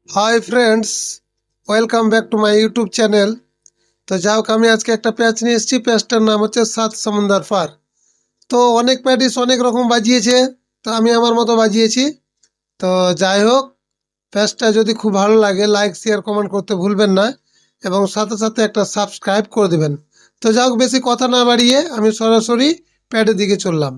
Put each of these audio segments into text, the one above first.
Hi friends, welcome back to my YouTube channel. তো যাই হোক, আমি আজকে একটা প্যাচ নিয়ে এসেছি। প্যাচটার নাম হচ্ছে সাত সমুন্দর পার। তো অনেক প্যাটিস অনেক রকম বাজিয়েছে, তো আমি আমার মতো বাজিয়েছি। তো যাই হোক, প্যাচটা যদি খুব ভালো লাগে লাইক শেয়ার কমেন্ট করতে ভুলবেন না, এবং সাথে সাথে একটা সাবস্ক্রাইব করে দেবেন। তো যাই হোক, বেশি কথা না বাড়িয়ে আমি সরাসরি প্যাডের দিকে চললাম।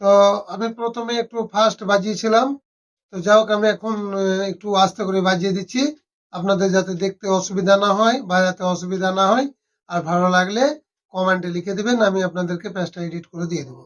তো আমি প্রথমে একটু ফাস্ট বাজিয়েছিলাম। তো যাই হোক, আমি এখন একটু আস্তে করে বাজিয়ে দিচ্ছি, আপনাদের যাতে দেখতে অসুবিধা না হয়, বাজাতে অসুবিধা না হয়। আর ভালো লাগলে কমেন্টে লিখে দিবেন, আমি আপনাদেরকে প্যাচটা এডিট করে দিয়ে দেবো।